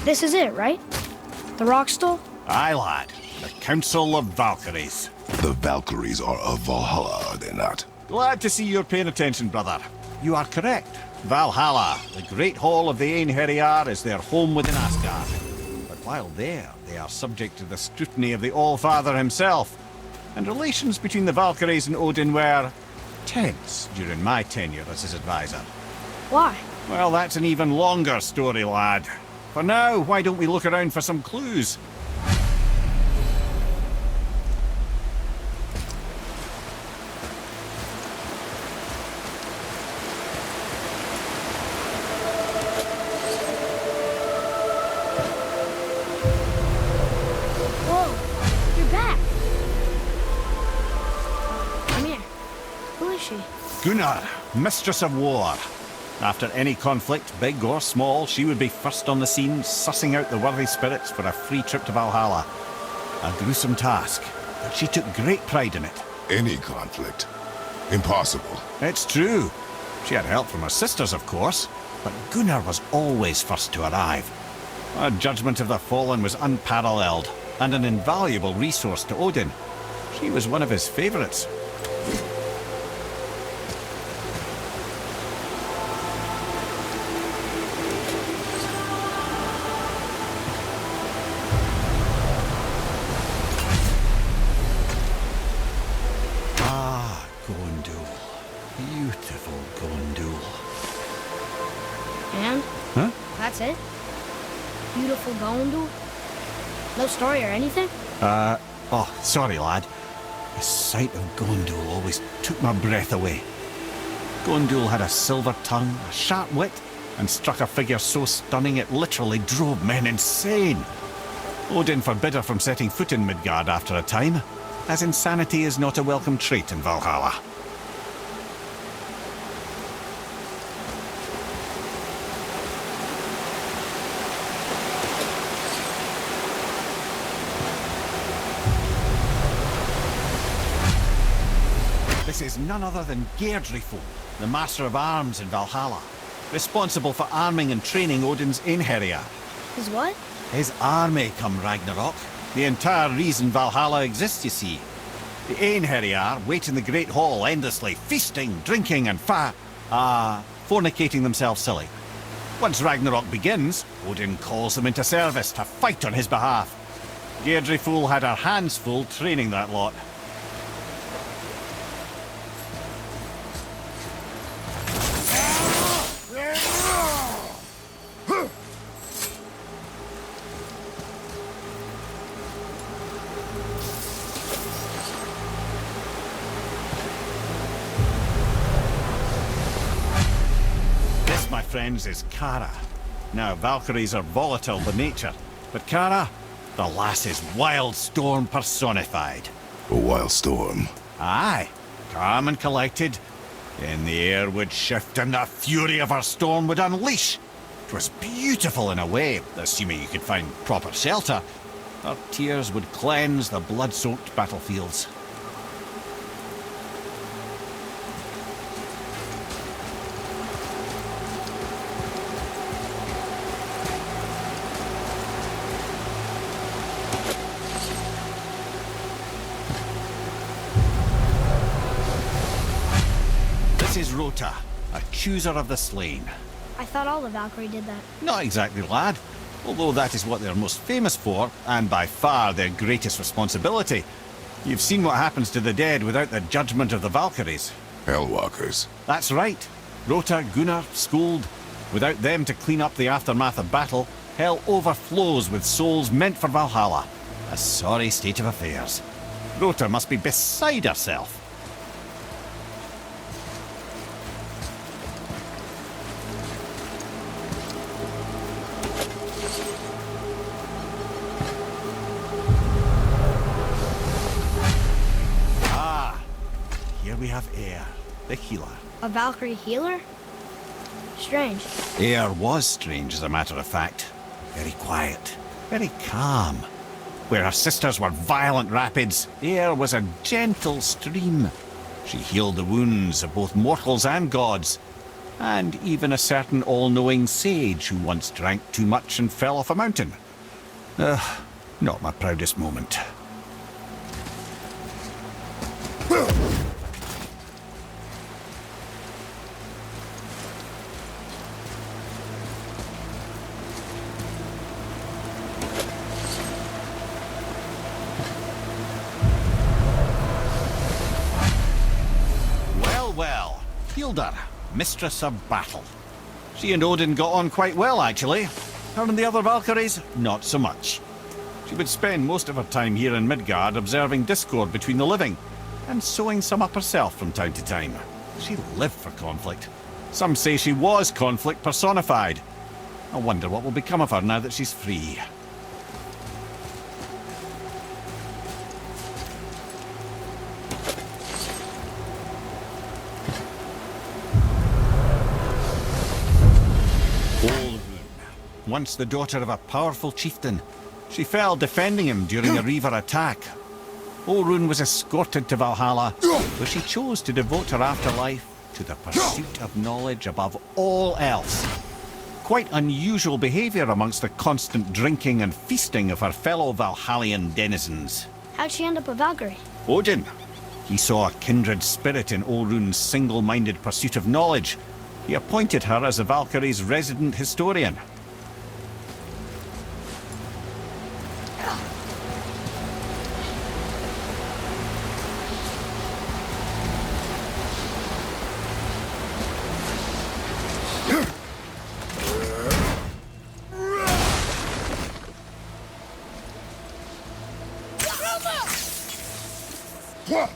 This is it, right? The rock stool? Aye, lad. The Council of Valkyries. The Valkyries are of Valhalla, are they not? Glad to see you're paying attention, brother. You are correct. Valhalla, the great hall of the Einherjar, is their home within Asgard. But while there, they are subject to the scrutiny of the All-Father himself. And relations between the Valkyries and Odin were tense during my tenure as his advisor. Why? Well, that's an even longer story, lad. For now, why don't we look around for some clues? Whoa, you're back. Come here. Who is she? Gunnar, Mistress of War. After any conflict, big or small, she would be first on the scene, sussing out the worthy spirits for a free trip to Valhalla. A gruesome task, but she took great pride in it. Any conflict? Impossible. It's true. She had help from her sisters, of course, but Gunnar was always first to arrive. Her judgment of the fallen was unparalleled, and an invaluable resource to Odin. She was one of his favourites. Beautiful Gondul. And? Huh? That's it? Beautiful Gondul? No story or anything? Oh, sorry, lad. The sight of Gondul always took my breath away. Gondul had a silver tongue, a sharp wit, and struck a figure so stunning it literally drove men insane. Odin forbid her from setting foot in Midgard after a time, as insanity is not a welcome trait in Valhalla. This is none other than Geirdriful, the Master of Arms in Valhalla, responsible for arming and training Odin's Einherjar. His what? His army come Ragnarok. The entire reason Valhalla exists, you see. The Einherjar wait in the Great Hall endlessly, feasting, drinking and fornicating themselves silly. Once Ragnarok begins, Odin calls them into service to fight on his behalf. Geirdriful had her hands full training that lot. My friends, is Kara. Now, Valkyries are volatile by nature, but Kara, the lass is wild storm personified. A wild storm? Aye, calm and collected. Then the air would shift and the fury of her storm would unleash. 'Twas beautiful in a way, assuming you could find proper shelter. Her tears would cleanse the blood-soaked battlefields. This is Rota, a chooser of the slain. I thought all the Valkyrie did that. Not exactly, lad. Although that is what they're most famous for, and by far their greatest responsibility. You've seen what happens to the dead without the judgment of the Valkyries. Hellwalkers. That's right. Rota, Gunnar, Skuld. Without them to clean up the aftermath of battle, hell overflows with souls meant for Valhalla. A sorry state of affairs. Rota must be beside herself. Here we have Air, the healer. A Valkyrie healer? Strange. The air was strange, as a matter of fact. Very quiet, very calm. Where her sisters were violent rapids, the air was a gentle stream. She healed the wounds of both mortals and gods, and even a certain all-knowing sage who once drank too much and fell off a mountain. Not my proudest moment. Well, Hilda, mistress of battle. She and Odin got on quite well, actually. Her and the other Valkyries, not so much. She would spend most of her time here in Midgard observing discord between the living, and sewing some up herself from time to time. She lived for conflict. Some say she was conflict personified. I wonder what will become of her now that she's free. Once the daughter of a powerful chieftain, she fell defending him during a Reaver attack. Orun was escorted to Valhalla, where she chose to devote her afterlife to the pursuit of knowledge above all else. Quite unusual behaviour amongst the constant drinking and feasting of her fellow Valhallian denizens. How'd she end up a Valkyrie? Odin. He saw a kindred spirit in Orun's single-minded pursuit of knowledge. He appointed her as the Valkyrie's resident historian. What?